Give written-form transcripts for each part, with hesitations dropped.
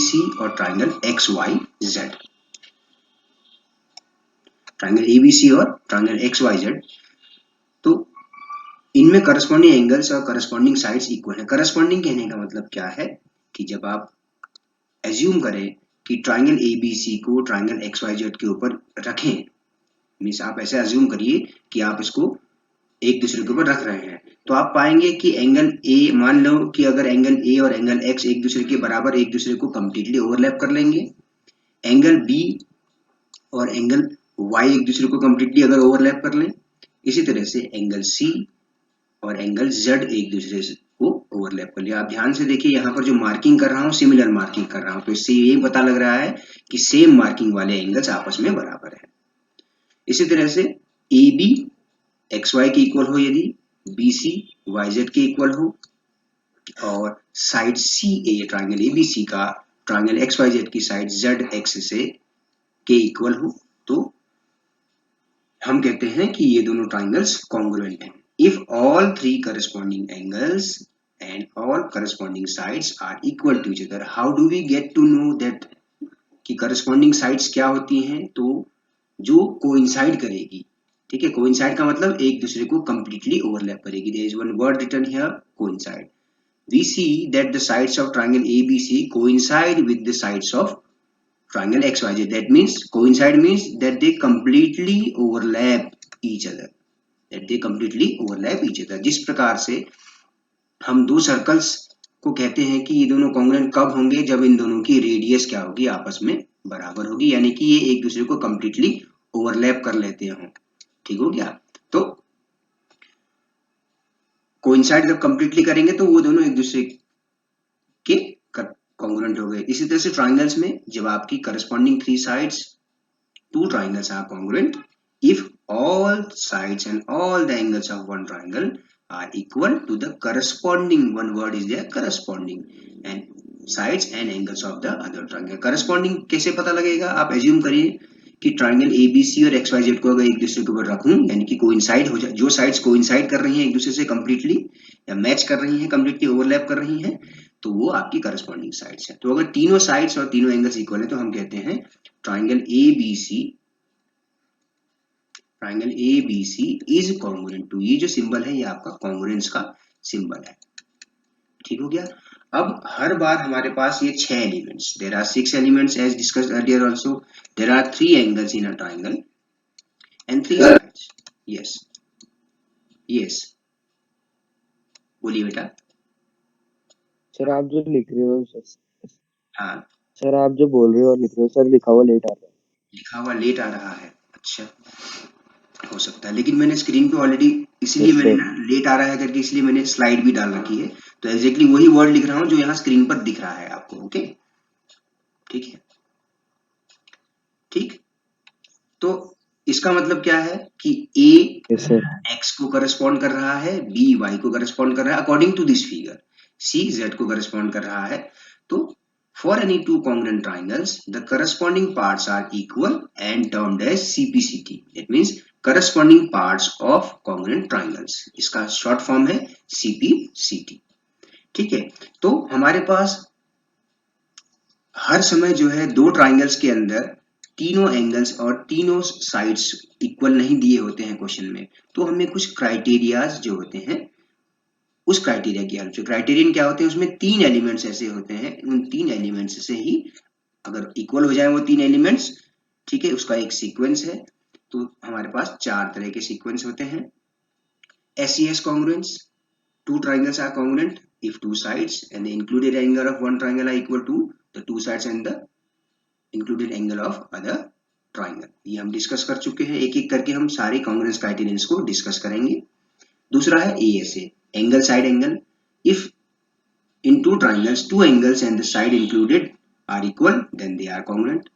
ABC और triangle XYZ। Triangle ABC और triangle XYZ, तो इनमें करस्पॉन्डिंग एंगल्स और करस्पॉन्डिंग साइड्स इक्वल है। करस्पॉन्डिंग कहने का मतलब क्या है कि जब आप एज्यूम करें कि ट्राइंगल ABC को ट्राइंगल XYZ के ऊपर रखें, मीन्स आप ऐसे एज्यूम करिए कि आप इसको एक दूसरे के ऊपर रख रहे हैं, तो आप पाएंगे कि एंगल ए, मान लो कि अगर एंगल ए और एंगल एक्स एक दूसरे के बराबर एक दूसरे को कंप्लीटली ओवरलैप कर लेंगे, एंगल बी और एंगल वाई एक दूसरे को कंप्लीटली अगर ओवरलैप कर लें, इसी तरह से एंगल सी और एंगल जेड एक दूसरे को ओवरलैप कर लिया। आप ध्यान से देखिए, यहाँ पर जो मार्किंग कर रहा हूँ सिमिलर मार्किंग कर रहा हूँ, तो इससे ये पता लग रहा है कि सेम मार्किंग वाले एंगल्स आपस में बराबर है। इसी तरह से ए बी एक्स वाई के इक्वल हो यदि, बी सी वाई जेड के इक्वल हो, और side C A triangle A B C का ट्राइंगल एक्स वाई जेड की साइड जेड एक्स से के इक्वल हो, तो हम कहते हैं कि ये दोनों ट्राइंगल्स कॉन्ग्रुएंट हैं। If all three corresponding angles and all corresponding sides are equal to each other, how do we get to know that कि करस्पॉन्डिंग साइड्स क्या होती हैं? तो जो कोइंसाइड करेगी, ठीक है, कोइंसाइड का मतलब एक दूसरे को कंप्लीटली ओवरलैप करेगी। There is one word written here, coincide. We see that the sides of triangle ABC coincide with the sides of triangle XYZ. That means coincide means that they completely overlap each other. That they completely overlap each other. जिस प्रकार से हम दो circles को कहते हैं कि ये दोनों कॉन्ग्रुएंट कब होंगे? जब इन दोनों की रेडियस क्या होगी? आपस में बराबर होगी, यानी कि ये एक दूसरे को कंप्लीटली ओवरलैप कर लेते हों। ठीक हो गया? तो कोइंसाइड जब कंप्लीटली करेंगे तो वो दोनों एक दूसरे के कॉन्ग्रुएंट हो गए। इसी तरह से ट्राइंगल्स में जब आपकी corresponding three sides, two triangles are congruent if all sides and all the angles of one triangle are equal to the corresponding, one word is there, corresponding, and sides and angles of the other triangle. corresponding कैसे पता लगेगा? आप assume करिए कि triangle ABC और XYZ को अगर एक दूसरे के ऊपर रखूं, यानी कि कोइंसाइड हो जाए, जो साइड्स कोइंसाइड कर रही हैं एक दूसरे से कंप्लीटली या मैच कर रही हैं, कंप्लीटली ओवरलैप कर रही हैं, तो वो आपकी करस्पॉन्डिंग साइड्स है। तो अगर तीनों साइड्स और तीनों एंगल्स इक्वल है तो हम कहते हैं triangle ABC is congruent to, ये जो सिंबल है ये आपका कॉन्ग्रुएंस का सिंबल है। ठीक हो गया? अब हर बार हमारे पास ये 6 elements, there are 6 elements as discussed earlier also, there are 3 angles in a triangle and 3 sides. Yes yes, बोलिए बेटा। सर आप जो लिख रहे हो हाँ सर, आप जो बोल रहे हो और लिख रहे हो सर, लिखा हुआ लेट आ रहा है। लिखा हुआ लेट आ रहा है? अच्छा, हो सकता है, लेकिन मैंने स्क्रीन पे ऑलरेडी, इसलिए यस मैंने सर। ना लेट आ रहा है करके इसलिए मैंने स्लाइड भी डाल रखी है, तो एग्जैक्टली वही वर्ड लिख रहा हूं जो यहाँ स्क्रीन पर दिख रहा है आपको। ओके, ठीक है, ठीक। तो इसका मतलब क्या है कि A यस सर। x को करस्पॉन्ड कर रहा है, B y को करस्पॉन्ड कर रहा है according to this figure, C z को करस्पॉन्ड कर रहा है। तो for any two congruent triangles the corresponding parts are equal and termed as CPCT. That means corresponding parts of congruent triangles, इसका शॉर्ट फॉर्म है CPCT। ठीक है, तो हमारे पास हर समय जो है दो ट्राइंगल्स के अंदर तीनों एंगल्स और तीनों साइड्स इक्वल नहीं दिए होते हैं क्वेश्चन में, तो हमें कुछ क्राइटेरियाज जो होते हैं उस क्राइटेरिया की हेल्प से, क्राइटेरियन क्या होते हैं, उसमें 3 एलिमेंट्स ऐसे होते हैं, उन 3 एलिमेंट्स से ही अगर इक्वल हो जाए वो 3 एलिमेंट्स, ठीक है, उसका एक सीक्वेंस है। तो हमारे पास 4 तरह के सीक्वेंस होते हैं। SES congruence, two triangles are congruent if two sides and the included angle of one triangle are equal to the two sides and the included angle of other triangle। ये हम discuss कर चुके हैं, एक एक करके हम सारे कॉन्ग्रुएंस क्राइटेरियंस को डिस्कस करेंगे। दूसरा है ASA, angle side angle, if in two triangles two angles and the side included are equal then they are congruent।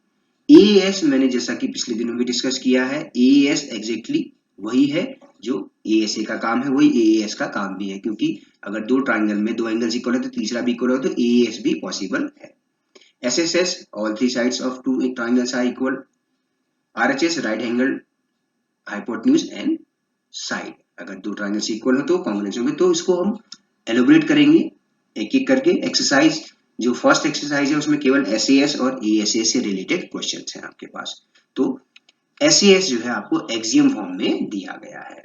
AAS मैंने जैसा कि पिछले दिनों भी डिस्कस किया है, AAS एग्जैक्टली वही है जो ASA का काम है, वही AAS का काम भी है, क्योंकि अगर दो ट्राइंगल में दो एंगल्स इक्वल है तो तीसरा भी इक्वल हो तो AAS भी पॉसिबल है। SSS, all three sides of two triangles are equal। RHS, right angle hypotenuse and side, अगर दो ट्राइंगल्स इक्वल हो तो कॉन्ग्रुएंस होंगे। तो इसको हम एलोबरेट करेंगे एक एक करके। एक्सरसाइज जो फर्स्ट एक्सरसाइज है उसमें केवल SAS और ASA से रिलेटेड क्वेश्चंस हैं आपके पास। तो SAS जो है आपको एक्सियम फॉर्म में दिया गया है।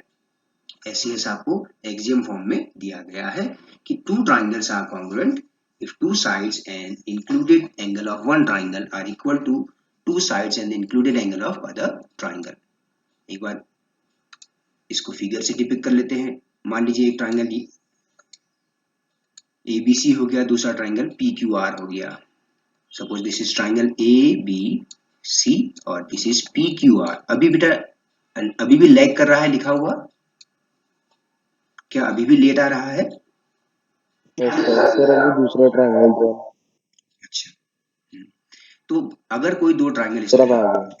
SAS आपको एक्सियम फॉर्म में दिया गया है कि two triangles are congruent if two sides and included angle of one triangle are equal to two sides and the included angle of other triangle। एक बार इसको फिगर से डिपिक्ट कर लेते हैं। मान लीजिए एक ट्राइंगल ABC हो गया, दूसरा ट्राइंगल PQR हो गया। Suppose this is triangle ABC और दिस इज PQR। अभी बेटा अभी भी लैग कर रहा है लिखा हुआ? क्या अभी भी लेट आ रहा है? सर अभी दूसरा ट्रायंगल जो है। अच्छा, तो अगर कोई दो ट्राइंगल इस सर अब तरह, आ गया।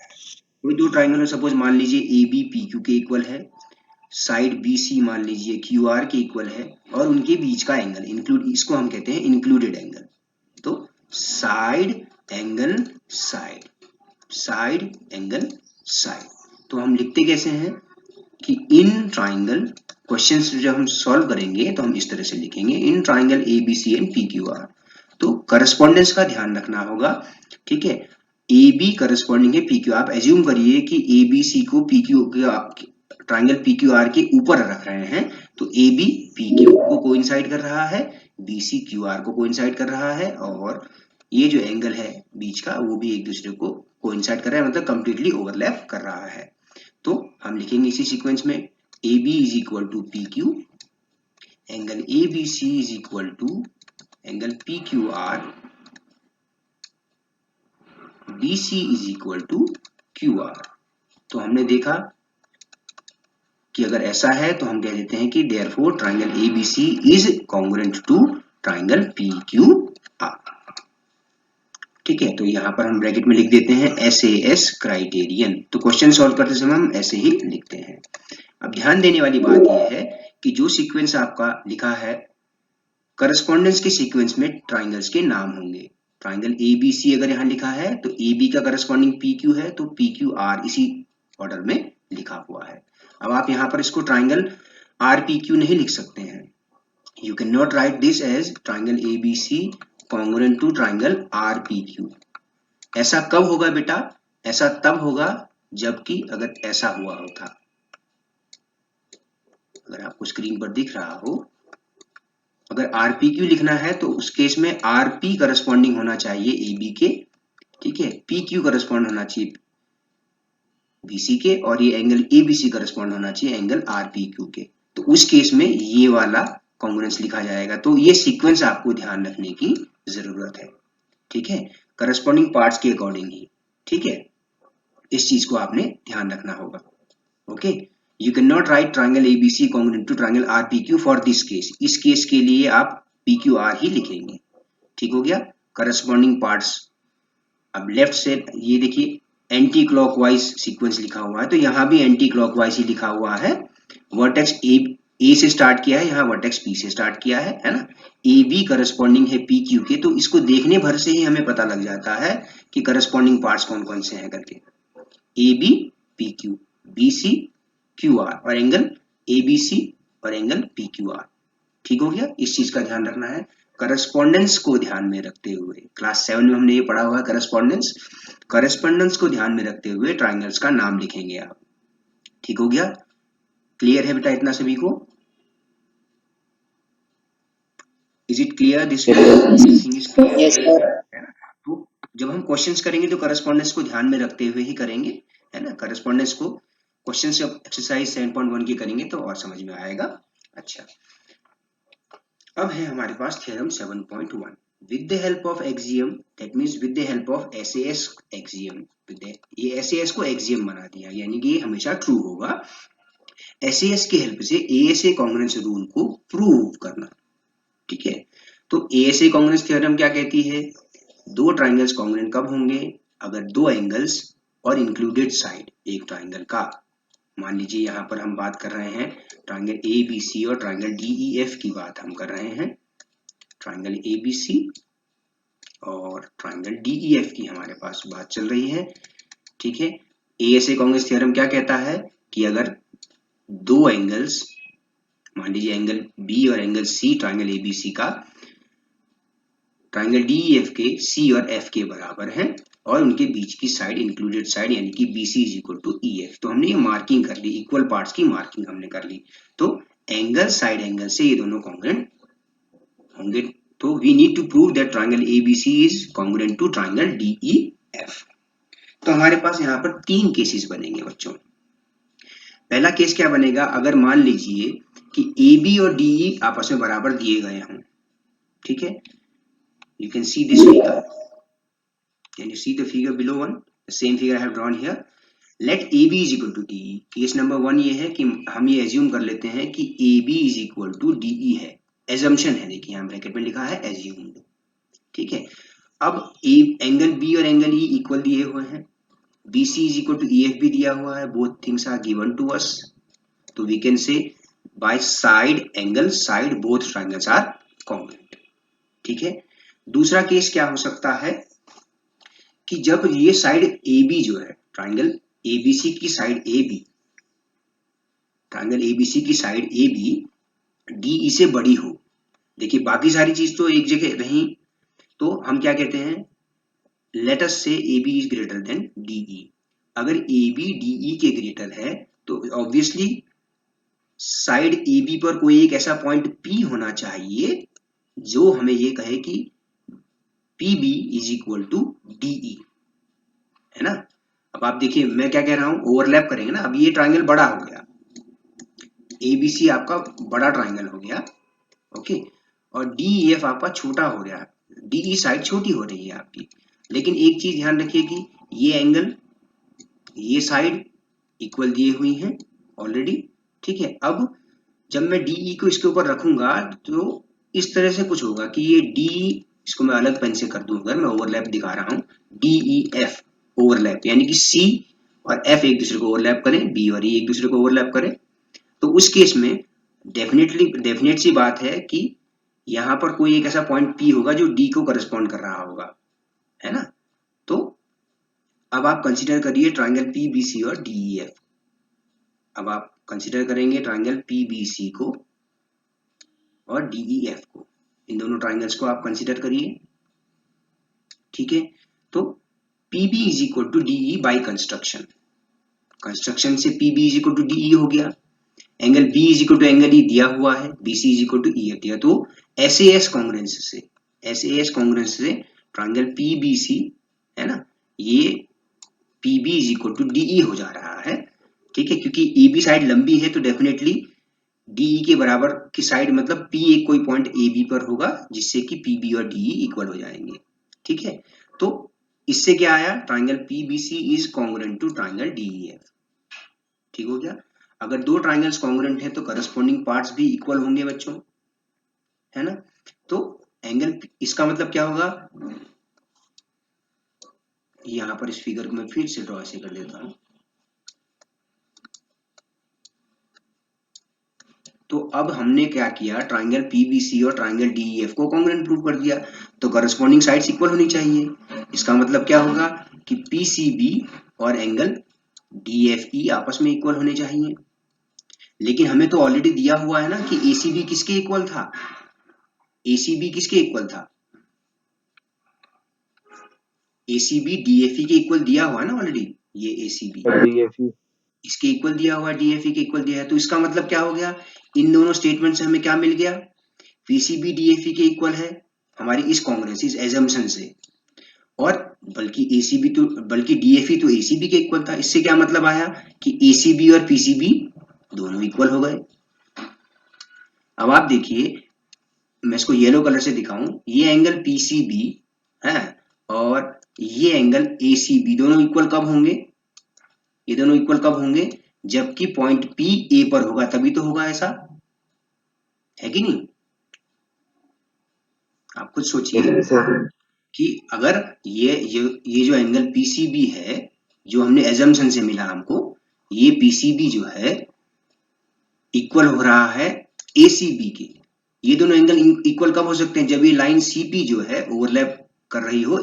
कोई दो ट्राइंगल हो, सपोज मान लीजिए AB PQ के इक्वल है, साइड BC मान लीजिए QR के इक्वल है और उनके बीच का एंगल इंक्लूड, इसको हम कहते हैं इंक्लूडेड एंगल। तो side angle side, side angle side. तो हम लिखते कैसे हैं कि इन ट्राइंगल, क्वेश्चंस जब हम सॉल्व करेंगे तो हम इस तरह से लिखेंगे in triangle ABC and PQR। तो करस्पॉन्डेंस का ध्यान रखना होगा, ठीक है। AB करस्पॉन्डिंग है PQ। आप एज्यूम करिए कि ABC को PQ ट्राइंगल PQR के ऊपर रख रहे हैं, तो AB PQ को कोइंसाइड कर रहा है, BC QR को कोइंसाइड कर रहा है, और ये जो एंगल है बीच का वो भी एक दूसरे को कोइंसाइड कर रहा है, मतलब कंप्लीटली ओवरलैप कर रहा है। तो हम लिखेंगे इसी सीक्वेंस में AB is equal to PQ, angle ABC is equal to angle PQR, BC is equal to QR। तो हमने देखा कि अगर ऐसा है तो हम कह देते हैं कि therefore triangle ABC is congruent to triangle PQR। ठीक है, तो यहाँ पर हम ब्रैकेट में लिख देते हैं SAS क्राइटेरियन। तो क्वेश्चन सॉल्व करते समय हम ऐसे ही लिखते हैं। अब ध्यान देने वाली बात यह है कि जो सीक्वेंस आपका लिखा है, करस्पॉन्डेंस के सीक्वेंस में ट्राइंगल्स के नाम होंगे। ट्राइंगल ABC अगर यहाँ लिखा है तो AB का करस्पॉन्डिंग PQ है, तो PQR इसी ऑर्डर में लिखा हुआ है। अब आप यहाँ पर इसको ट्राइंगल RPQ नहीं लिख सकते हैं। You can not write this as triangle ABC congruent to triangle RPQ। ऐसा कब होगा बेटा? ऐसा तब होगा जबकि अगर ऐसा हुआ होता, अगर आपको स्क्रीन पर दिख रहा हो, अगर RPQ लिखना है तो उस केस में RP करस्पॉन्डिंग होना चाहिए AB के, ठीक है, PQ करस्पॉन्ड होना चाहिए BC के, और ये एंगल ABC करस्पॉन्ड होना चाहिए एंगल RPQ के। तो उस केस में ये वाला कॉन्ग्रुएंस लिखा जाएगा। तो ये सीक्वेंस आपको ध्यान रखने की जरूरत है, ठीक है, करस्पॉन्डिंग पार्ट्स के अकॉर्डिंग ही, ठीक है। इस चीज को आपने ध्यान रखना होगा। Okay, you can not write triangle ABC congruent to triangle RPQ for this case. इस केस के लिए आप PQR ही लिखेंगे, ठीक हो गया। करस्पॉन्डिंग पार्ट्स, अब लेफ्ट से ये देखिए एंटी क्लॉकवाइज सीक्वेंस लिखा हुआ है, तो यहाँ भी एंटी क्लॉकवाइज ही लिखा हुआ है। वर्टेक्स ए से स्टार्ट किया है, यहाँ वर्टेक्स P से स्टार्ट किया है ना। AB करस्पॉन्डिंग है PQ के, तो इसको देखने भर से ही हमें पता लग जाता है कि करस्पॉन्डिंग पार्ट्स कौन कौन से हैं करके। AB PQ, BC QR और एंगल ABC और एंगल PQR, ठीक हो गया। इस चीज का ध्यान रखना है करस्पॉन्डेंस को ध्यान में रखते हुए। क्लास 7 में हमने ये पढ़ा हुआ है करस्पॉन्डेंस। करस्पॉन्डेंस को ध्यान में रखते हुए ट्राइंगल्स का नाम लिखेंगे आप, ठीक हो गया। क्लियर है बेटा इतना सभी को? Is it clear this way? Everything is clear? Yes sir. है ना। तो जब हम क्वेश्चंस करेंगे तो करस्पॉन्डेंस को ध्यान में रखते हुए ही करेंगे, है ना। करस्पॉन्डेंस को क्वेश्चन से एक्सरसाइज 7.1 की करेंगे तो और समझ में आएगा। अच्छा, अब है हमारे पास theorem 7.1 with the help of axiom, that means with the help of SAS axiom, ये SAS को axiom बना दिया, यानी कि ये हमेशा ट्रू होगा। SAS की हेल्प से ASA कॉन्ग्रुएंस रूल को प्रूव करना, ठीक है। तो ASA कॉन्ग्रुएंस थ्योरम क्या कहती है? दो ट्राइंगल्स कॉन्ग्रुएंट कब होंगे? अगर दो एंगल्स और इंक्लूडेड साइड एक ट्राइंगल का, मान लीजिए यहाँ पर हम बात कर रहे हैं ट्राइंगल ABC और ट्राइंगल DEF की बात हम कर रहे हैं। ट्राइंगल ABC और ट्राइंगल DEF की हमारे पास बात चल रही है, ठीक है। ASA कॉन्ग्रुएंस थ्योरम क्या कहता है कि अगर दो एंगल्स, मान लीजिए एंगल B और एंगल C ट्राइंगल ABC का, ट्राइंगल DEF के C और F के बराबर है और उनके बीच की साइड इंक्लूडेड साइड यानी कि BC is equal to EF। तो हमने ये मार्किंग कर ली, इक्वल पार्ट्स की मार्किंग हमने कर ली। तो एंगल साइड एंगल से ये दोनों कॉन्ग्रुएंट होंगे। तो we need to prove that triangle ABC is congruent to triangle DEF। तो हमारे पास यहाँ पर 3 केसेस बनेंगे बच्चों। पहला केस क्या बनेगा, अगर मान लीजिए कि AB और DE आपस में बराबर दिए गए हों, ठीक है। You can see this figure. Can you see the figure below one? The same figure I have drawn here. Let AB is equal to DE. Case number 1 ये है कि हम ये एज्यूम कर लेते हैं कि AB is equal to DE है। एजम्पशन है, देखिए यहाँ ब्रैकेट में लिखा है एज्यूम्ड, ठीक है। अब एंगल B और एंगल E इक्वल दिए हुए हैं, BC is equal to EF भी दिया हुआ है, both things are given to us. तो we can say by side angle side both triangles are congruent, ठीक है। दूसरा केस क्या हो सकता है कि जब ये साइड AB जो है ट्राइंगल ABC की साइड AB, ट्राइंगल ABC की साइड AB DE से बड़ी हो। देखिए बाकी सारी चीज तो एक जगह रही, तो हम क्या कहते हैं, लेट अस से AB is greater than DE। अगर AB DE के ग्रेटर है तो ऑब्वियसली साइड AB पर कोई एक ऐसा पॉइंट P होना चाहिए जो हमें ये कहे कि PB is equal to DE, है ना। अब आप देखिए मैं क्या कह रहा हूं, ओवरलैप करेंगे ना। अब ये ट्राइंगल बड़ा हो गया, ABC आपका बड़ा ट्राइंगल हो गया, ओके, और DEF आपका छोटा हो गया, DE साइड छोटी हो रही है आपकी। लेकिन एक चीज ध्यान रखिए कि ये एंगल ये साइड इक्वल दिए हुई हैं ऑलरेडी, ठीक है। अब जब मैं DE को इसके ऊपर रखूंगा तो इस तरह से कुछ होगा कि ये DE, इसको मैं अलग पेन से कर दूं, अगर मैं ओवरलैप दिखा रहा हूं, DEF ओवरलैप यानी कि C और F एक दूसरे को ओवरलैप करें, B और E एक दूसरे को ओवरलैप करें, तो उस केस में डेफिनेट सी बात है कि यहाँ पर कोई एक ऐसा पॉइंट P होगा जो D को करस्पॉन्ड कर रहा होगा, है ना। तो अब आप कंसीडर करिए ट्राइंगल PBC और DEF। अब आप कंसीडर करेंगे ट्राइंगल PBC को और DEF को, इन दोनों ट्राइंगल्स को आप कंसीडर करिए, ठीक है। तो PB is equal to DE by construction, construction से PB is equal to DE हो गया। Angle B is equal to angle E दिया हुआ है, BC is equal to EF दिया। तो SAS कॉन्ग्रुएंस से ट्राइंगल PBC, है ना, ये PB is equal to DE हो जा रहा है, ठीक है। क्योंकि AB साइड लंबी है तो डेफिनेटली DE के बराबर की साइड मतलब P एक कोई पॉइंट AB पर होगा जिससे कि PB और DE इक्वल हो जाएंगे, ठीक है। तो इससे क्या आया, triangle PBC is congruent to triangle DEF, ठीक हो गया। अगर दो ट्राइंगल्स कॉन्ग्रुएंट है तो करस्पॉन्डिंग पार्ट्स भी इक्वल होंगे बच्चों, है ना। तो एंगल, इसका मतलब क्या होगा, यहां पर इस फिगर को मैं फिर से ड्रॉ ऐसे कर देता हूं। तो अब हमने क्या किया, ट्राइंगल PBC और ट्राइंगल DEF को कॉन्ग्रुएंट प्रूव कर दिया, तो करस्पॉन्डिंग साइड्स इक्वल होनी चाहिए। इसका मतलब क्या होगा कि PCB और एंगल DFE आपस में इक्वल होने चाहिए। लेकिन हमें तो ऑलरेडी दिया हुआ है ना कि ACB किसके इक्वल था, ACB किसके इक्वल था, ACB DFE के इक्वल दिया हुआ है ना ऑलरेडी, ये ACB DFE इसके इक्वल दिया हुआ है, DFE के इक्वल दिया है। तो इसका मतलब क्या हो गया, इन दोनों स्टेटमेंट से हमें क्या मिल गया, PCB DFE के इक्वल है हमारी इस कॉन्ग्रुएंस, इस एजम्पशन से, और बल्कि DFE तो ACB के इक्वल था। इससे क्या मतलब आया कि ACB और PCB दोनों इक्वल हो गए। अब आप देखिए, मैं इसको येलो कलर से दिखाऊं, ये एंगल PCB है और ये एंगल ACB, दोनों इक्वल कब होंगे, ये दोनों इक्वल कब होंगे, जबकि पॉइंट P A पर होगा, तभी तो होगा, ऐसा है कि नहीं। आप खुद सोचिए कि अगर ये जो एंगल PCB है जो हमने एजम्पशन से मिला हमको, ये PCB जो है इक्वल हो रहा है ACB के। ये दोनों एंगल इक्वल कब हो सकते हैं, जब ये लाइन CP जो है ओवरलैप कर रही हो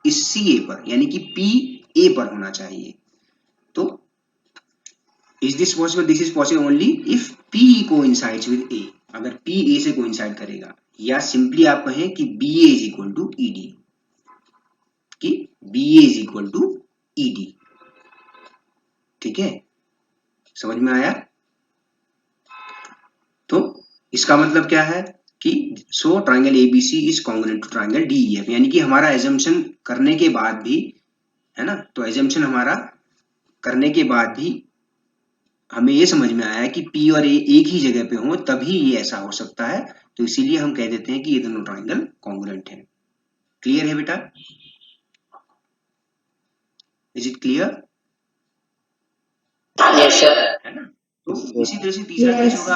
इस CA पर, यानी कि PA पर होना चाहिए। तो is this possible, this is possible only if P coincides with A, अगर P A से कोइंसाइड करेगा। या सिंपली आप कहें कि B A is equal to E D, कि B A is equal to E D. ठीक है, समझ में आया? तो इसका मतलब क्या है कि so triangle ABC is congruent to triangle D E F, यानी कि हमारा एजम्पशन करने के बाद भी, है ना, तो एजम्पशन हमारा करने के बाद भी हमें ये समझ में आया कि पी और ए एक ही जगह पे हो तभी ये ऐसा हो सकता है, तो इसीलिए हम कह देते हैं कि ये दोनों ट्राइंगल कॉन्ग्रुएंट है। क्लियर है बेटा? Is it clear? Yes sir. है ना? तो इसी तरह से तीसरा केस होगा,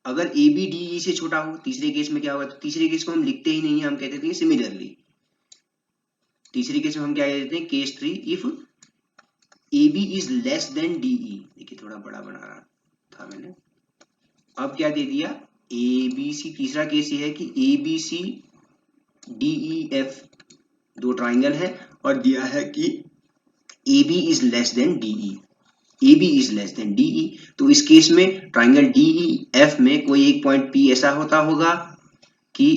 अगर ए बी डी ई से छोटा हो, तीसरे केस में क्या होगा, तो तीसरे केस को हम लिखते ही नहीं है, हम कहते हैं सिमिलरली। तीसरे केस में हम क्या कहते हैं, case 3, if A B is less than D E. देखिए थोड़ा बड़ा बना रहा था मैंने, अब क्या दे दिया, ए बी सी। तीसरा केस ये है कि A B C D E F दो ट्राइंगल है और दिया है कि A B is less than D E, A B is less than D E. तो इस केस में ट्राइंगल डी ई एफ में कोई एक पॉइंट पी ऐसा होता होगा कि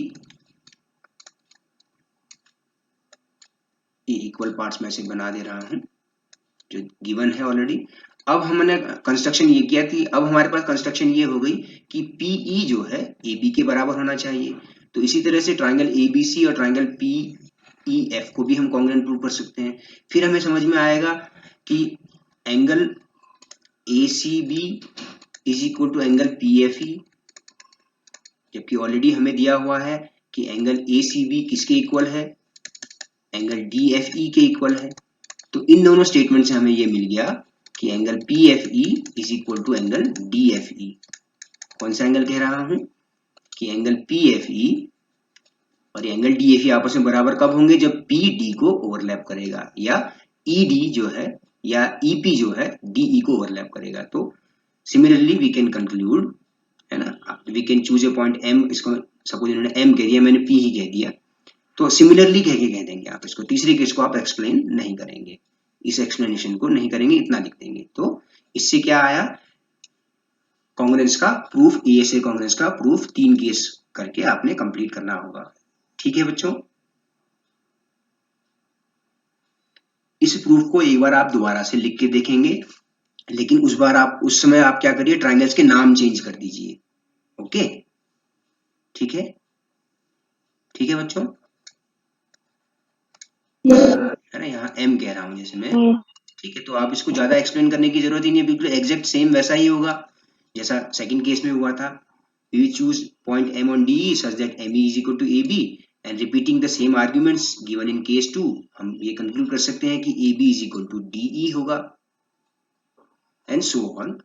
ये इक्वल पार्ट्स में से बना दे रहा हूं जो गिवन है ऑलरेडी। अब हमने कंस्ट्रक्शन ये किया थी, अब हमारे पास कंस्ट्रक्शन ये हो गई कि पीई जो है ए बी के बराबर होना चाहिए। तो इसी तरह से ट्राइंगल ए बी सी और ट्राइंगल पी ई एफ को भी हम कॉन्ग्रुएंट प्रूव कर सकते हैं। फिर हमें समझ में आएगा कि angle A C B is equal to angle P F E, जबकि ऑलरेडी हमें दिया हुआ है कि एंगल ए सी बी किसके इक्वल है, एंगल डी एफ ई के इक्वल है। तो इन दोनों स्टेटमेंट से हमें ये मिल गया कि angle P F E is equal to angle D F E. कौन सा एंगल कह रहा हूं कि एंगल पी एफ ई और एंगल डी एफ ई आपस में बराबर कब होंगे, जब पी डी को ओवरलैप करेगा, या ई डी जो है या ई पी जो है डीई को ओवरलैप करेगा। तो सिमिलरली वी कैन कंक्लूड, है ना, we can choose a point M, इसको सपोज इन्होंने एम कह दिया, मैंने पी ही कह दिया, तो सिमिलरली कह के कह देंगे आप इसको। तीसरे केस को आप एक्सप्लेन नहीं करेंगे, इस एक्सप्लेनेशन को नहीं करेंगे, इतना लिख देंगे। तो इससे क्या आया, कांग्रेंस का प्रूफ, ईएसए कांग्रेंस का प्रूफ 3 केस करके आपने कंप्लीट करना होगा। ठीक है बच्चों, इस प्रूफ को एक बार आप दोबारा से लिख के देखेंगे, लेकिन उस समय आप क्या करिए, ट्राइंगल्स के नाम चेंज कर दीजिए। ओके, ठीक है? ठीक है बच्चों, है ना, यहाँ एम कह रहा हूं जैसे मैं। ठीक है, तो आप इसको ज्यादा एक्सप्लेन करने की जरूरत ही नहीं है, बिल्कुल एग्जैक्ट सेम वैसा ही होगा जैसा सेकंड केस में हुआ था। We choose point M on D such that M is equal to A B and repeating the same arguments given in case 2, हम ये कंक्लूड कर सकते हैं कि A B is equal to D E होगा, and so on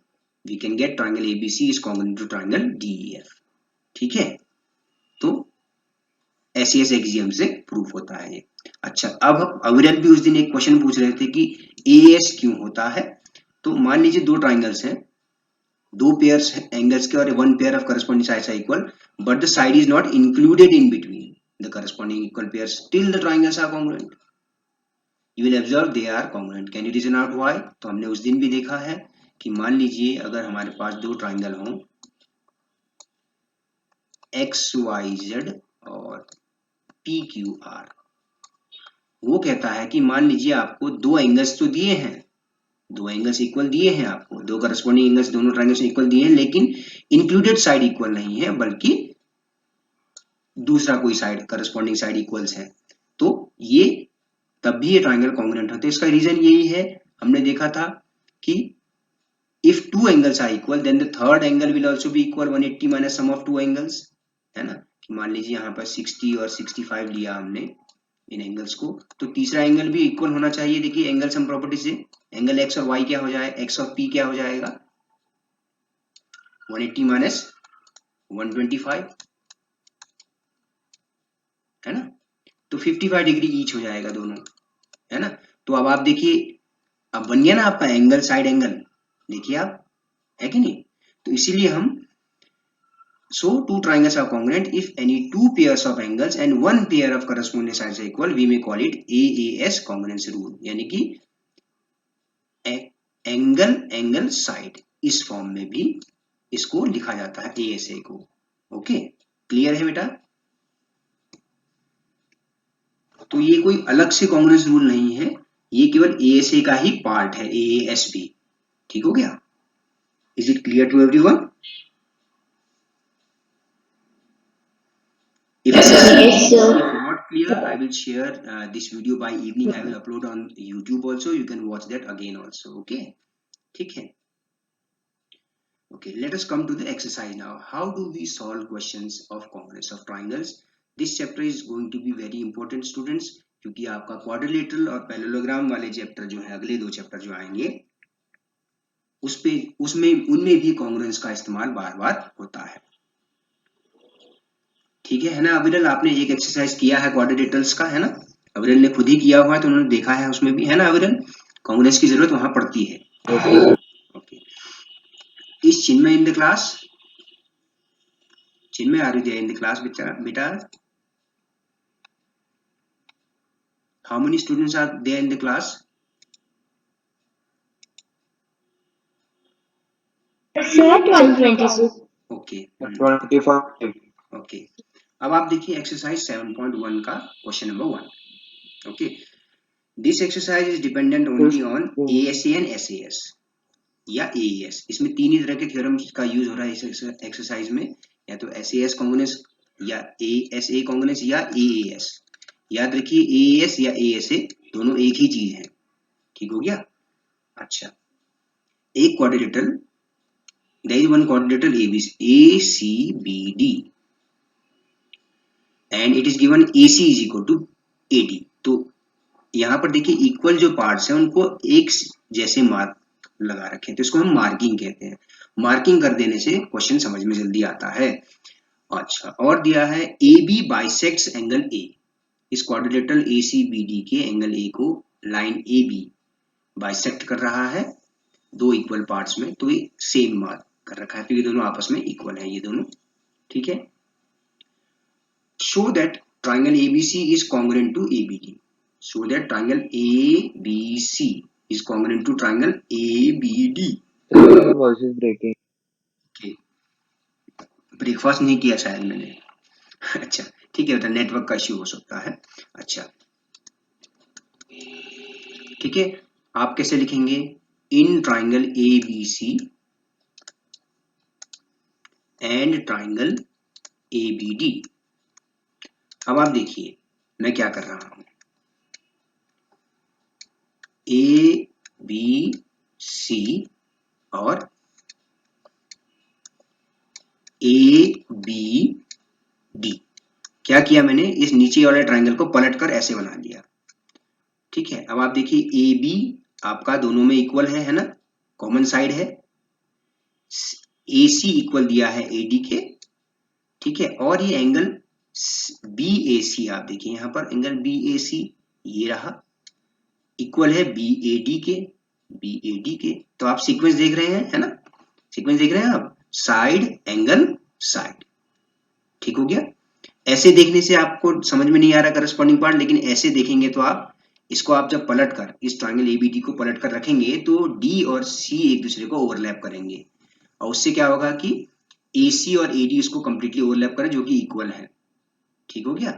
we can get triangle ABC is congruent to triangle DEF. ठीक है, तो एसईएस एक्सियम से प्रूफ होता है ये। अच्छा, अब अविरल भी उस दिन एक क्वेश्चन पूछ रहे थे कि एएस क्यों होता है। तो मान लीजिए दो ट्राइंगल्स हैं, दो पेयर्स एंगल्स के और one pair of corresponding sides are equal, but the side is not included in between the corresponding equal pairs till the triangles are congruent. You will observe they are congruent. Can you reason out why? तो हमने उस दिन भी देखा है कि मान लीजिए अगर हमारे पास दो ट्राइंगल हों एक्स वाई जेड और पी क्यू आर, वो कहता है कि मान लीजिए आपको दो एंगल्स तो दिए हैं, दो एंगल्स इक्वल दिए हैं आपको, दो करस्पॉन्डिंग एंगल्स दोनों ट्राइंगल्स इक्वल दिए हैं, लेकिन इंक्लूडेड साइड इक्वल नहीं है, बल्कि दूसरा कोई साइड, करस्पॉन्डिंग साइड इक्वल्स है। तो ये तब भी ये ट्राइंगल कॉन्ग्रुएंट होते हैं। इसका रीजन यही है, हमने देखा था कि if two angles are equal then the third angle will also be equal 180 minus sum of two angles, है ना, कि मान लीजिए यहाँ पर 60 और 65 लिया हमने इन एंगल्स को, तो तीसरा एंगल भी इक्वल होना चाहिए। देखिए एंगल सम प्रॉपर्टी से एंगल एक्स और वाई क्या हो जाएगा, एक्स और पी क्या हो जाएगा, 180 माइनस 125, है ना, तो 55 डिग्री ईच हो जाएगा दोनों, है ना। तो अब आप देखिए, अब बन गया ना आपका एंगल साइड एंगल, देखिए आप, है कि नहीं। तो इसीलिए हम so two triangles are congruent if any two pairs of angles and one pair of corresponding sides are equal, we may call it AAS congruency rule, यानी कि एंगल साइड, इस फॉर्म में भी इसको लिखा जाता है ASA को। ओके, क्लियर है बेटा? तो ये कोई अलग से कॉन्ग्रुएंस रूल नहीं है, ये केवल एएसए का ही पार्ट है, एएसबी। ठीक हो गया? Is it clear to everyone? If Yes, sir. not clear, I will share this video by evening. I will upload on YouTube also. You can watch that again also. Okay? ठीक है? Okay. Let us come to the exercise now. How do we solve questions of congruence of triangles? This chapter is going to be very important, students, क्योंकि आपका quadrilateral और parallelogram वाले chapter जो है, अगले 2 chapter जो आएंगे, उनमें भी कॉन्ग्रुएंस का इस्तेमाल बार-बार होता है। ठीक है ना अविरल? आपने एक एक्सरसाइज किया है क्वाड्रिलेटरल्स का, है ना? अविरल ने खुद ही किया हुआ है, तो उन्होंने देखा है उसमें भी, है ना अविरल? कॉन्ग्रुएंस की जरूरत वहां पड़ती है। Okay. Is Chinmay in the class? Chinmay, are you there in the class बेटा? How many students are there in the class? Sir, 126. Okay. 25. Okay. अब आप देखिए एक्सरसाइज 7.1 का question number 1। Okay. This exercise is dependent only on ASA and SAS या AS. इसमें 3 ही तरह के theorems का यूज हो रहा है इस एक्सरसाइज में, या तो एसएएस कॉन्ग्रुएंस या एएसए कॉन्ग्रुएंस या एएस। याद रखिए एएस या एएसए दोनों एक ही चीज है। ठीक हो गया? अच्छा, एक quadrilateral, there is one quadrilateral ACBD and it is given AC is equal to AD। तो यहाँ पर देखिए इक्वल जो पार्ट्स हैं उनको एक जैसे मार्क लगा रखे हैं, तो इसको हम मार्किंग कहते हैं। मार्किंग कर देने से क्वेश्चन समझ में जल्दी आता है। अच्छा, और दिया है AB बाइसेक्ट्स एंगल A। इस क्वाड्रिलेटरल ACBD के एंगल A को लाइन AB बाइसेक्ट कर रहा है 2 इक्वल पार्ट्स में, तो ये सेम मार्क कर रखा है, तो ये दोनों आपस में इक्वल है, ये दोनों। ठीक है? Show that triangle ABC is congruent to ABD। So that triangle ABC is congruent to triangle ABD. Voice is breaking. Okay. Breakfast नहीं किया शायद मैंने। अच्छा ठीक है, नेटवर्क का इश्यू हो सकता है। अच्छा ठीक है, आप कैसे लिखेंगे? In triangle ABC and triangle ABD। अब आप देखिए मैं क्या कर रहा हूं, ABC और ABD। क्या किया मैंने? इस नीचे वाले ट्राइंगल को पलटकर ऐसे बना लिया। ठीक है, अब आप देखिए AB आपका दोनों में इक्वल है ना? कॉमन साइड है। AC इक्वल दिया है AD के। ठीक है, और ये एंगल BAC, आप देखिए यहां पर एंगल BAC ये रहा, इक्वल है BAD के। तो आप सीक्वेंस देख रहे हैं, है ना? सीक्वेंस देख रहे हैं आप, साइड एंगल साइड। ठीक हो गया? ऐसे देखने से आपको समझ में नहीं आ रहा करस्पॉन्डिंग पार्ट, लेकिन ऐसे देखेंगे तो आप इसको, आप जब पलट कर इस ट्राइंगल ABD को पलट कर रखेंगे तो D और C एक दूसरे को ओवरलैप करेंगे, और उससे क्या होगा कि AC और AD इसको कंप्लीटली ओवरलैप करें, जो कि इक्वल है। ठीक हो गया?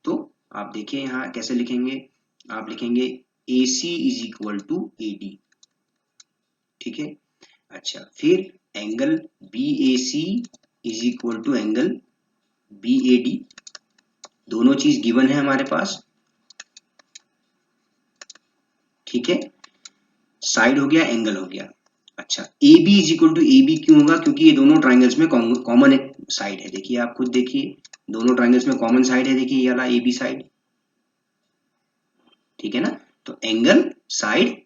तो आप देखिए यहाँ कैसे लिखेंगे, आप लिखेंगे AC is equal to AD। ठीक है? अच्छा, फिर angle BAC is equal to angle BAD, दोनों चीज गिवन है हमारे पास। ठीक है, साइड हो गया, एंगल हो गया। अच्छा, AB is equal to AB क्यों होगा? क्योंकि ये दोनों ट्राइंगल्स में कॉमन साइड है। देखिए आप खुद देखिए, दोनों ट्राइंगल्स में कॉमन साइड है, देखिए ये वाला AB साइड। ठीक है ना? तो angle side,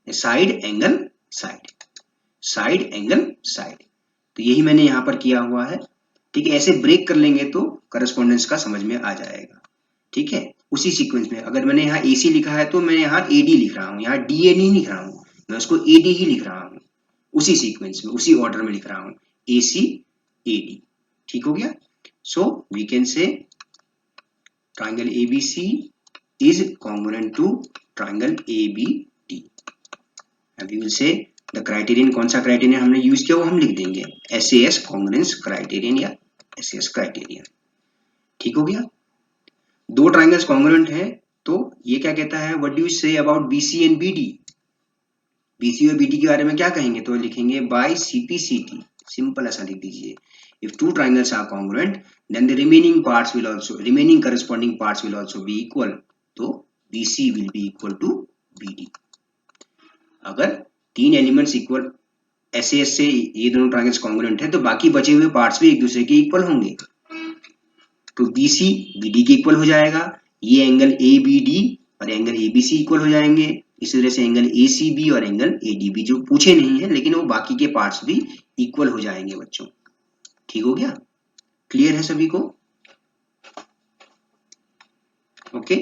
side angle side, side angle side, तो यही मैंने यहां पर किया हुआ है। ठीक है, ऐसे ब्रेक कर लेंगे तो करस्पॉन्डेंस का समझ में आ जाएगा। ठीक है, उसी सीक्वेंस में अगर मैंने यहाँ AC लिखा है तो मैं यहाँ AD लिख रहा हूँ, यहाँ DA नहीं लिख रहा हूँ, मैं उसको AD ही लिख रहा हूँ, उसी सीक्वेंस में उसी ऑर्डर में लिख रहा हूँ, AC AD। ठीक हो गया? So we can say triangle ABC is congruent to triangle ABD। अब we will say the criterion, कौन सा क्राइटेरियन हमने यूज किया वो हम लिख देंगे, SAS कॉन्ग्रुएंस क्राइटेरियन या एसएस क्राइटेरियन। ठीक हो गया। दो ट्राइंगल्स कॉन्ग्रुएंट हैं, तो ये क्या कहता है, what do you say about B C and B D. B C और बीडी के बारे में क्या कहेंगे, तो लिखेंगे बाय सीपीसीटी, सिंपल ऐसा लिख दीजिए। If two triangles are congruent then the remaining corresponding parts will also be equal, तो BC will be equal to BD। अगर तीन एलिमेंट्स इक्वल एसएस से ये दोनों ट्राइंगल्स कॉन्ग्रुएंट है तो बाकी बचे हुए पार्ट्स भी एक दूसरे के इक्वल होंगे, तो BC BD के इक्वल हो जाएगा, ये एंगल ABD और एंगल ABC इक्वल हो जाएंगे, इसी तरह से एंगल ACB और एंगल ADB जो पूछे नहीं है लेकिन वो बाकी के पार्ट्स भी इक्वल हो जाएंगे बच्चों। ठीक हो गया, क्लियर है सभी को? ओके।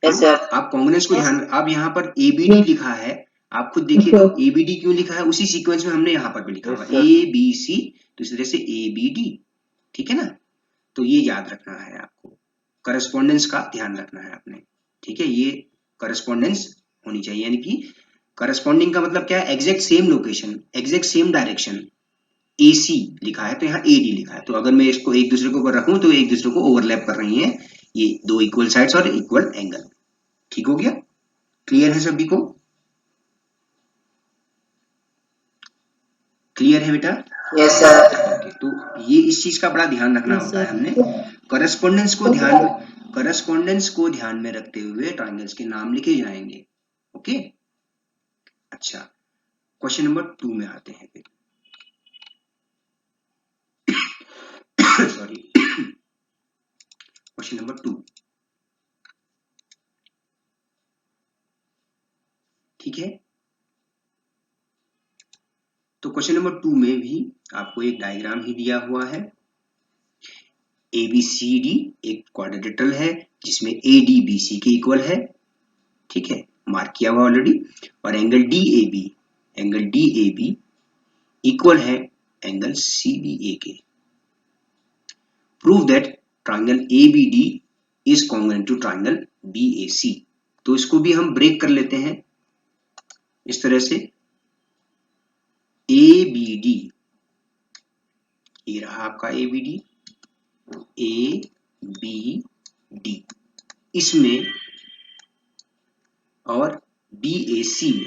Yes, sir. आप कॉन्ग्रुएंस को ध्यान, अब यहाँ पर ABD लिखा है, आप खुद देखिए तो ABD क्यों लिखा है, उसी सीक्वेंस में हमने यहाँ पर भी लिखा हुआ ABC, तो इस तरह से ABD। ठीक है ना, तो ये याद रखना है आपको, करस्पॉन्डेंस का ध्यान रखना है आपने। ठीक है, ये करस्पॉन्डेंस होनी चाहिए, यानी कि करस्पॉन्डिंग का मतलब क्या है, exact same location, exact same direction. AC लिखा है तो यहाँ AD लिखा है, तो अगर मैं इसको एक दूसरे के ऊपर रखूं तो एक दूसरे को ओवरलैप कर रही है ये दो इक्वल साइड्स और इक्वल एंगल। ठीक हो गया, क्लियर है सभी को? क्लियर है बेटा? Yes, sir. ओके, तो ये इस चीज का बड़ा ध्यान रखना होता है हमने, करस्पॉन्डेंस को ध्यान में रखते हुए ट्राइंगल्स के नाम लिखे जाएंगे। ओके, अच्छा, क्वेश्चन नंबर 2 में आते हैं फिर। Sorry, question number 2। ठीक है, तो क्वेश्चन नंबर 2 में भी आपको एक डायग्राम ही दिया हुआ है। ABCD एक क्वाड्रिलेटरल है जिसमें AD BC के इक्वल है, ठीक है, मार्क किया हुआ ऑलरेडी, और एंगल DAB इक्वल है एंगल CBA के। Prove that triangle ABD is congruent to triangle BAC। तो इसको भी हम ब्रेक कर लेते हैं इस तरह से, ABD, ये रहा आपका ABD, ABD इसमें और BAC में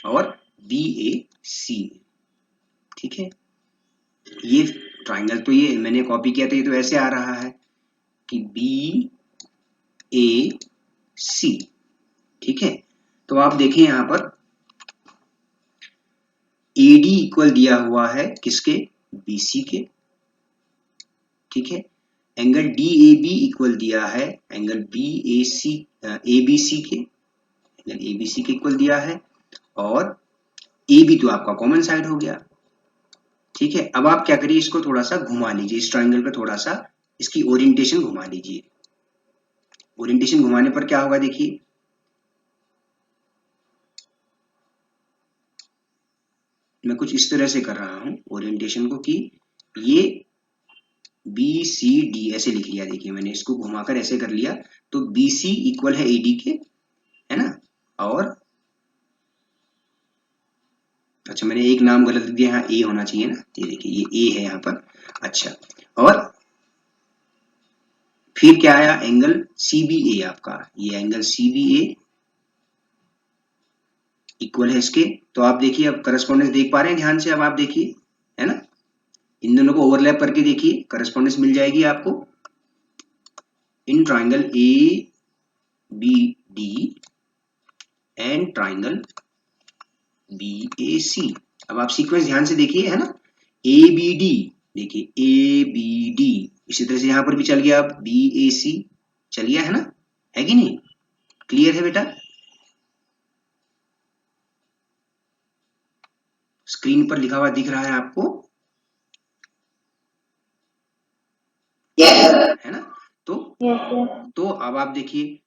और BAC में। ठीक है, ये ट्राइंगल तो ये मैंने कॉपी किया था, ये तो ऐसे आ रहा है कि BAC। ठीक है, तो आप देखें यहां पर AD इक्वल दिया हुआ है किसके, BC के। ठीक है, एंगल DAB इक्वल दिया है एंगल ABC के, एंगल ABC के इक्वल दिया है, और AB तो आपका कॉमन साइड हो गया। ठीक है, अब आप क्या करिए, इसको थोड़ा सा घुमा लीजिए, इस ट्राइंगल पे थोड़ा सा इसकी ओरिएंटेशन घुमा लीजिए। ओरिएंटेशन घुमाने पर क्या होगा देखिए, मैं कुछ इस तरह से कर रहा हूं ओरिएंटेशन को कि ये BCD ऐसे लिख लिया, देखिए मैंने इसको घुमाकर ऐसे कर लिया, तो BC इक्वल है AD के, है ना, और अच्छा मैंने एक नाम गलत लिख दिया, यहाँ A होना चाहिए ना, ये देखिए ये A है यहाँ पर। अच्छा, और फिर क्या आया, एंगल CBA आपका, ये एंगल CBA इक्वल है इसके। तो आप देखिए, अब करस्पॉन्डेंस देख पा रहे हैं ध्यान से, अब आप देखिए, है ना, इन दोनों को ओवरलैप करके देखिए, करस्पॉन्डेंस मिल जाएगी आपको in triangle ABD and triangle BAC। अब आप सीक्वेंस ध्यान से देखिए, है ना, ABD, देखिए ABD, इसी तरह से यहां पर भी चल गया, अब BAC चल गया, है ना, है कि नहीं? क्लियर है बेटा? स्क्रीन पर लिखा हुआ दिख रहा है आपको? है ना, तो अब आप देखिए,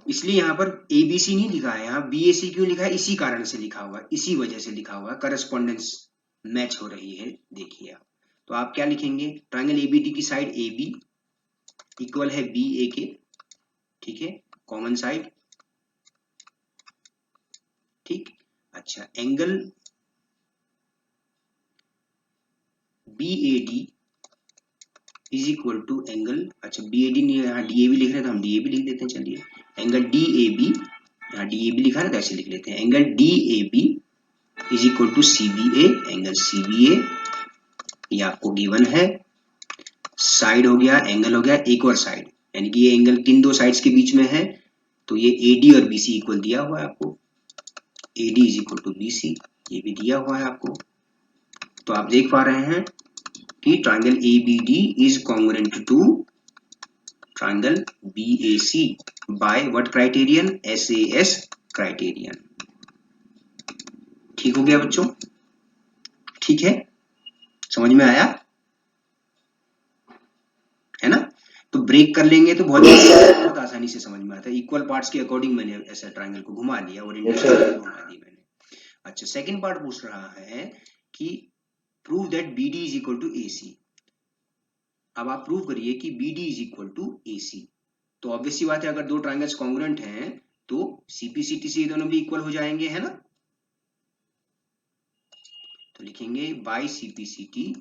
इसलिए यहाँ पर ABC नहीं लिखा है, यहाँ BAC क्यों लिखा है, इसी कारण से लिखा हुआ है, इसी वजह से लिखा हुआ है, करस्पॉन्डेंस मैच हो रही है, देखिए आप। तो आप क्या लिखेंगे, ट्राइंगल ABD की साइड AB इक्वल है BA के, ठीक है, कॉमन साइड। ठीक, अच्छा, angle BAD is equal to angle, अच्छा BAD नहीं है, यहाँ DAB लिख रहे हैं तो हम DAB लिख देते हैं। चलिए एंगल DAB, यहाँ DAB लिखा है तो ऐसे लिख लेते हैं, angle DAB is equal to CBA, angle CBA ये आपको गिवन है। साइड हो गया, एंगल हो गया, एक और साइड, यानी कि ये एंगल किन दो साइड्स के बीच में है, तो ये AD और BC इक्वल दिया हुआ है आपको, AD is equal to BC ये भी दिया हुआ है आपको। तो आप देख पा रहे हैं कि triangle ABD is congruent to triangle BAC by what criterion, SAS criterion. ठीक हो गया बच्चों, ठीक है, समझ में आया है ना? तो ब्रेक कर लेंगे तो बहुत आसानी से समझ में आता है। इक्वल पार्ट्स के अकॉर्डिंग मैंने ऐसा ट्राइंगल को घुमा लिया और इंडियन घुमा दी मैंने। अच्छा सेकंड पार्ट पूछ रहा है कि prove that BD is equal to AC। अब आप प्रूव करिए कि BD is equal to AC। तो ऑब्वियस सी बात है, अगर दो ट्राइंगल्स कॉन्ग्रुएंट हैं तो CPCT से ये दोनों भी इक्वल हो जाएंगे, है ना? तो लिखेंगे बाय CPCT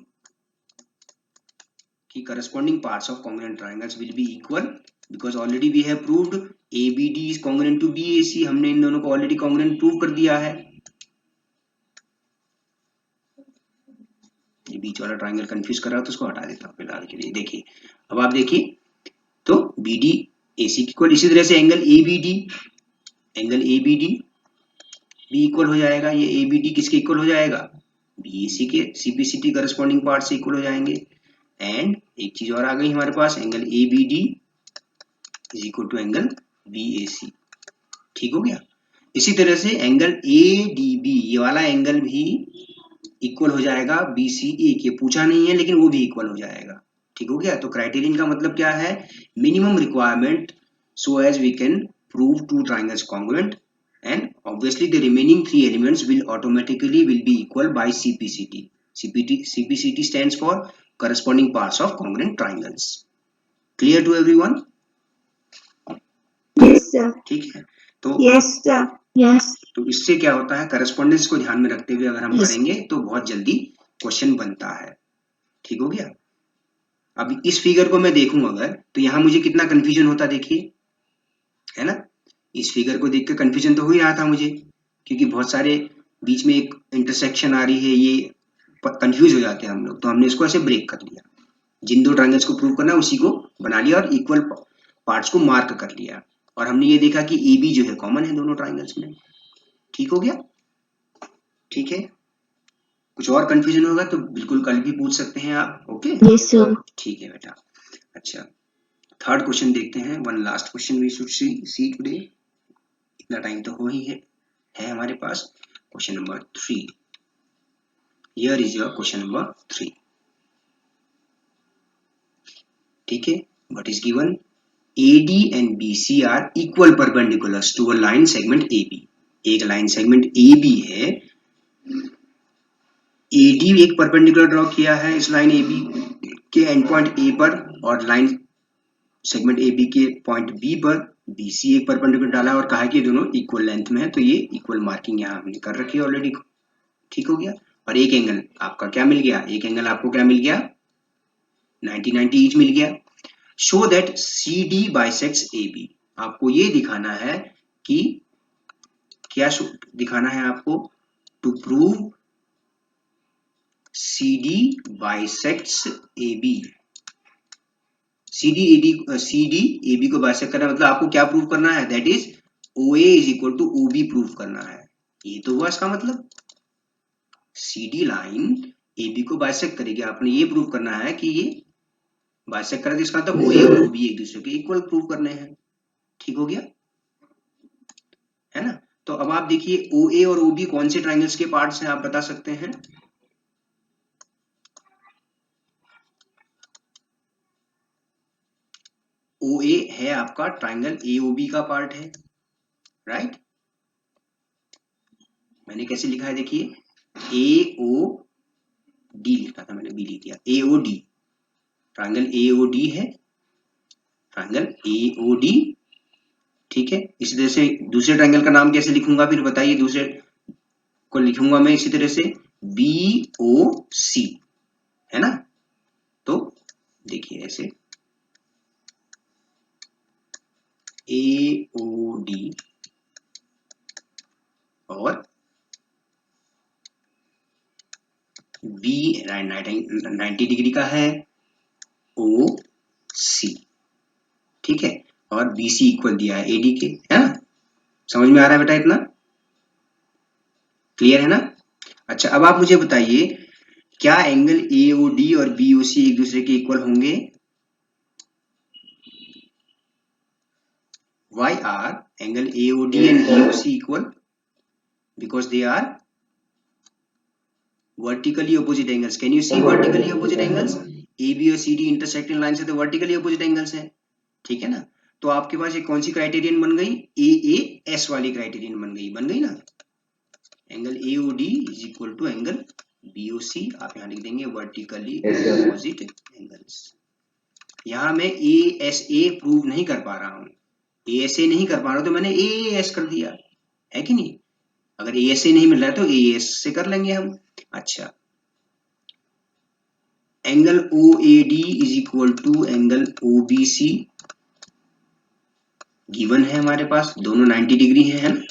कि corresponding parts of congruent triangles will be equal because already we have proved ABD is congruent to BAC। हमने इन दोनों को ऑलरेडी congruent प्रूव कर दिया है। ये बीच वाला ट्राइंगल कंफ्यूज कर रहा है तो उसको हटा देता हूं फिलहाल के लिए। देखिए अब आप देखिए तो BD AC की इक्वल, इसी तरह से एंगल ABD भी इक्वल हो जाएगा। ये ABD किसके इक्वल हो जाएगा, BAC के, CPCT करस्पॉन्डिंग पार्ट से इक्वल हो जाएंगे। एंड एक चीज और आ गई हमारे पास, angle ABD is equal to angle BAC। ठीक हो गया। इसी तरह से एंगल ADB ये वाला एंगल भी इक्वल हो जाएगा BCA के, पूछा नहीं है लेकिन वो भी इक्वल हो जाएगा। ठीक हो गया। तो क्राइटेरियन का मतलब क्या है, minimum requirement so as we can prove two triangles congruent and obviously the remaining three elements will automatically be equal by CPCT. CPCT stands for corresponding parts of congruent triangles. Clear to everyone? Yes, sir. ठीक है। तो Yes, sir. Yes. तो इससे क्या होता है, correspondence को ध्यान में रखते हुए अगर हम Yes. करेंगे तो बहुत जल्दी क्वेश्चन बनता है। ठीक हो गया। अब इस फिगर को मैं देखूं अगर, तो यहां मुझे कितना कंफ्यूजन होता देखिए, है ना? इस फिगर को देख के कंफ्यूजन तो हो ही रहा था मुझे, क्योंकि बहुत सारे बीच में एक इंटरसेक्शन आ रही है, ये कंफ्यूज हो जाते हैं हम लोग। तो हमने इसको ऐसे ब्रेक कर लिया, जिन दो ट्रायंगल्स को प्रूव करना है उसी को बना लिया और इक्वल पार्ट्स को मार्क कर लिया, और हमने ये देखा कि AB जो है कॉमन है दोनों ट्रायंगल्स में। ठीक हो गया, ठीक है। कुछ और कंफ्यूजन होगा तो बिल्कुल कल भी पूछ सकते हैं आप। Okay Yes, sir. ठीक है बेटा। अच्छा थर्ड क्वेश्चन देखते हैं, one last question we should see today, इतना टाइम तो हो ही है हमारे पास। Question number 3, here is your question number 3। ठीक है, what is given, AD and BC are equal perpendiculars to a line segment AB। एक लाइन सेगमेंट AB है, AD एक परपेंडिकुलर ड्रॉ किया है इस लाइन AB के एंड पॉइंट A पर, और लाइन सेगमेंट AB के पॉइंट B पर BC एक परपेंडिकुलर डाला है और कहा कि दोनों इक्वल लेंथ में है, तो ये इक्वल मार्किंग यहाँ हमने कर रखी है ऑलरेडी। ठीक हो गया। और एक एंगल आपका क्या मिल गया, एक एंगल आपको क्या मिल गया, 90-90 ईच मिल गया। Show that CD bisects AB। आपको ये दिखाना है कि क्या दिखाना है आपको, to prove CD bisects AB। CD AB को बाइसेक्ट करना मतलब आपको क्या प्रूव करना है, that is OA is equal to OB prove करना है। ये तो हुआ इसका मतलब, CD लाइन AB को बाइसेक्ट करेगी, आपने ये प्रूव करना है कि ये बाइसेक्ट करे, तो इसका मतलब OA और OB एक दूसरे के इक्वल प्रूव करने हैं। ठीक हो गया, है ना? तो अब आप देखिए OA और OB कौन से ट्राइंगल्स के पार्ट्स हैं, आप बता सकते हैं? OA है आपका ट्राइंगल AOB का पार्ट है, राइट? मैंने कैसे लिखा है देखिए, AOD लिखा था मैंने, B लिख दिया, AOD ट्राइंगल AOD है, ट्राइंगल AOD। ठीक है, इसी तरह से दूसरे ट्राइंगल का नाम कैसे लिखूंगा फिर बताइए, दूसरे को लिखूंगा मैं इसी तरह से BOC, है ना। तो देखिए ऐसे AOD और B 90 डिग्री का है OC, ठीक है, और BC इक्वल दिया है AD के, है ना। समझ में आ रहा है बेटा इतना? क्लियर है ना। अच्छा अब आप मुझे बताइए क्या एंगल AOD और BOC एक दूसरे के इक्वल होंगे? Why are angle AOD and BOC equal? Because they are vertically opposite angles. Can you see vertically opposite angles? AB और CD intersect in line से तो vertically opposite angles हैं, ठीक है ना। तो आपके पास एक कौन सी क्राइटेरियन बन गई? AAS वाली क्राइटेरियन बन गई ना। Angle AOD is equal to angle BOC, आप यहाँ लिख देंगे वर्टिकली ऑपोजिट एंगल्स। यहाँ मैं ASA प्रूव नहीं कर पा रहा हूँ, ASA नहीं कर पा रहा हूँ तो मैंने AAS कर दिया, है कि नहीं। अगर ASA नहीं मिल रहा है तो AAS से कर लेंगे हम। अच्छा angle OAD is equal to angle OBC given है हमारे पास, दोनों 90 डिग्री है ना।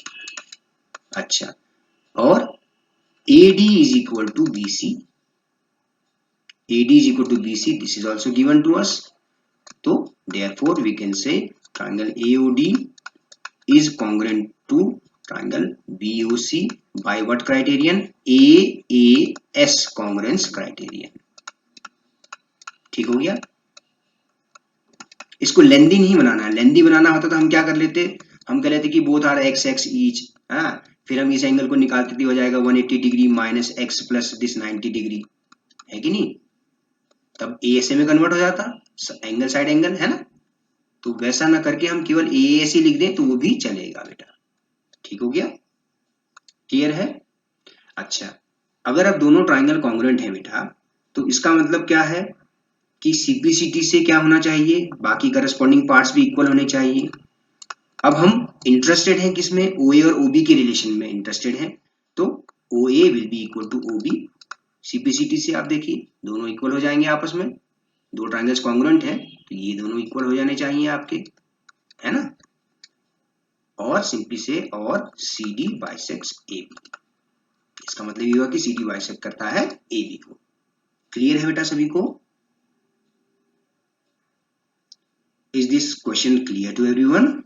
अच्छा और AD is equal to BC, AD is equal to BC, this is also given to us. So therefore we can say triangle AOD is congruent to triangle BOC by what criterion? AAS congruence criterion। ठीक हो गया। इसको लेंदी नहीं बनाना है, लेंदी बनाना होता तो हम क्या कर लेते, हम कह लेते कि both are X X each, हाँ फिर हम इस एंगल को निकालते थे, हो जाएगा 180 degree minus x plus this 90 degree, है कि नहीं। तब ASA में कन्वर्ट हो जाता एंगल साइड एंगल, है ना। तो वैसा ना करके हम केवल AAS ही लिख दें तो वो भी चलेगा बेटा। ठीक हो गया, क्लियर है। अच्छा अगर अब दोनों ट्राइंगल कॉन्ग्रुएंट है बेटा तो इसका मतलब क्या है कि CPCT से क्या होना चाहिए, बाकी करस्पॉन्डिंग पार्ट्स भी इक्वल होने चाहिए। अब हम इंटरेस्टेड हैं किसमें? OA और OB के रिलेशन में इंटरेस्टेड हैं, तो OA will be equal to OB। CPCT से आप देखिए दोनों इक्वल हो जाएंगे आपस में, दो ट्राइंगल्स कॉन्ग्रुएंट हैं तो ये दोनों इक्वल हो जाने चाहिए आपके, है ना। और सिंपली से और CD बाइसेक्ट्स AB, इसका मतलब ये हुआ कि CD बाइसेक्ट करता है AB को। क्लियर है बेटा सभी को? Is this question clear to everyone?